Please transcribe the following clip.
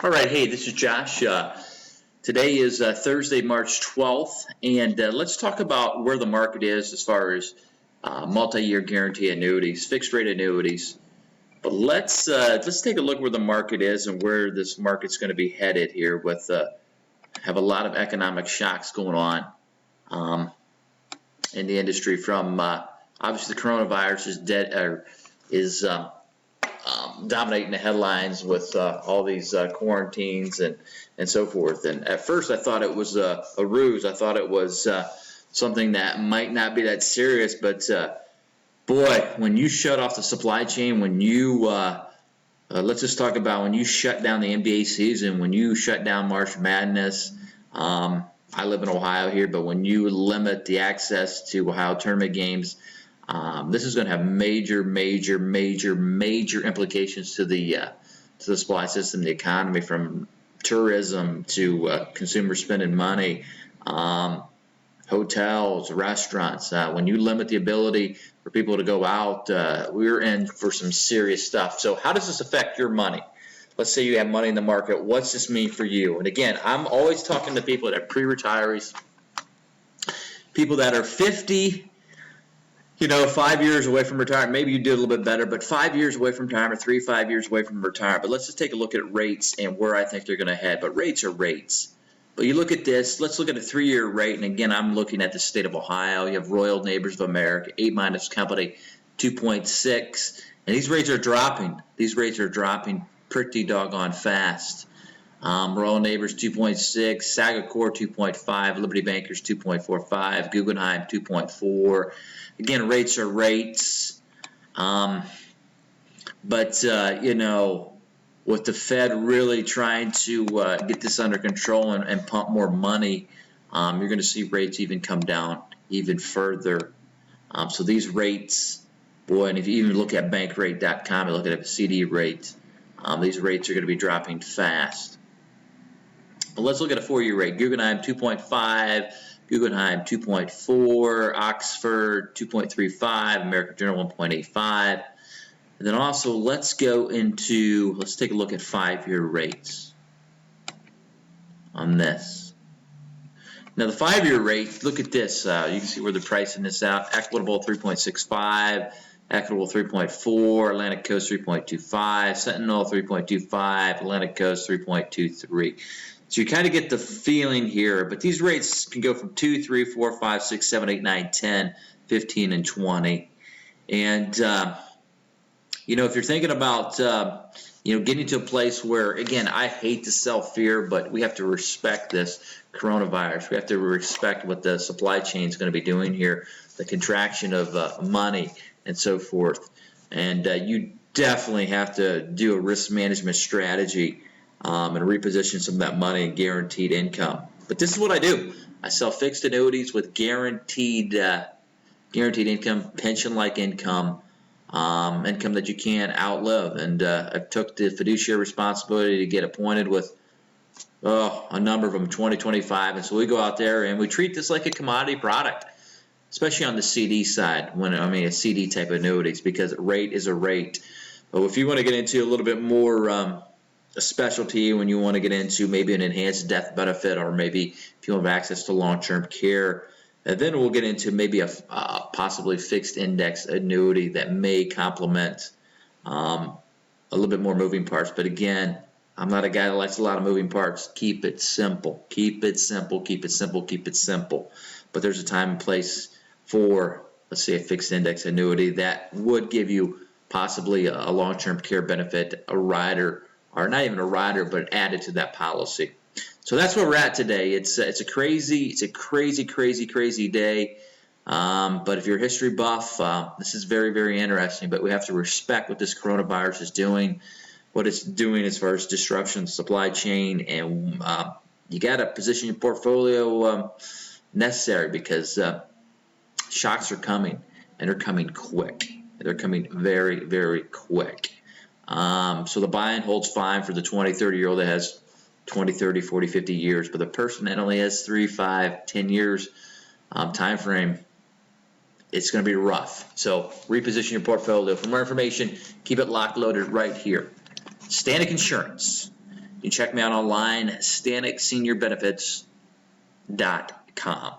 All right, hey, this is Josh. Today is Thursday, March 12th, and let's talk about where the market is as far as multi-year guarantee annuities, fixed rate annuities. But let's take a look where the market is and where this market's going to be headed here. With have a lot of economic shocks going on in the industry. From obviously the coronavirus is dominating the headlines with all these quarantines and so forth. And at first I thought it was a ruse. I thought it was something that might not be that serious, but boy, when you shut off the supply chain, when you let's just talk about when you shut down the NBA season, when you shut down March Madness. I live in Ohio here, but when you limit the access to Ohio tournament games, this is going to have major implications to the supply system, the economy, from tourism to consumer spending money, hotels, restaurants. When you limit the ability for people to go out, we're in for some serious stuff. So how does this affect your money? Let's say you have money in the market. What's this mean for you? And again, I'm always talking to people that are pre-retirees, people that are 50, 5 years away from retirement. Maybe you did a little bit better, but 5 years away from retirement, 5 years away from retirement. But let's just take a look at rates and where I think they're going to head. But rates are rates. But you look at this, let's look at a 3-year rate. And again, I'm looking at the state of Ohio. You have Royal Neighbors of America, A- company, 2.6. And these rates are dropping. These rates are dropping pretty doggone fast. Royal Neighbors 2.6, Sagacor 2.5, Liberty Bankers 2.45, Guggenheim 2.4. Again, rates are rates. But with the Fed really trying to get this under control and pump more money, you're going to see rates even come down even further. So these rates, boy, and if you even look at bankrate.com and look at a CD rate, these rates are going to be dropping fast. But let's look at a 4-year rate. Guggenheim 2.5, Guggenheim 2.4, Oxford 2.35, American Journal 1.85. And then also let's take a look at 5-year rates on this. Now the 5-year rate, look at this. You can see where they're pricing this out. Equitable 3.65, Equitable 3.4, Atlantic Coast 3.25, Sentinel 3.25, Atlantic Coast 3.23. So you kind of get the feeling here, but these rates can go from 2, 3, 4, 5, 6, 7, 8, 9, 10, 15, and 20. And, if you're thinking about, getting to a place where, again, I hate to sell fear, but we have to respect this coronavirus. We have to respect what the supply chain is going to be doing here, the contraction of money and so forth. And you definitely have to do a risk management strategy and reposition some of that money in guaranteed income. But this is what I do. I sell fixed annuities with guaranteed income, pension-like income, income that you can't outlive. And I took the fiduciary responsibility to get appointed with a number of them, 20, 25. And so we go out there and we treat this like a commodity product, especially on the CD side, a CD type of annuities, because a rate is a rate. But if you want to get into a little bit more a specialty, when you want to get into maybe an enhanced death benefit, or maybe if you have access to long-term care, and then we'll get into maybe a possibly fixed index annuity that may complement a little bit more moving parts. But again, I'm not a guy that likes a lot of moving parts. Keep it simple. Keep it simple. Keep it simple. Keep it simple. But there's a time and place for, let's say, a fixed index annuity that would give you possibly a long-term care benefit, a rider, or not even a rider, but added to that policy. So that's where we're at today. It's a crazy day. But if you're a history buff, this is very, very interesting. But we have to respect what this coronavirus is doing, what it's doing as far as disruption of the supply chain, and you got to position your portfolio necessary, because shocks are coming, and they're coming quick. They're coming very, very quick. So the buy and hold's fine for the 20, 30-year-old that has 20, 30, 40, 50 years. But the person that only has 3, 5, 10 years time frame, it's going to be rough. So reposition your portfolio. For more information, keep it locked, loaded right here. Stanek Insurance. You can check me out online, StanicSeniorBenefits.com.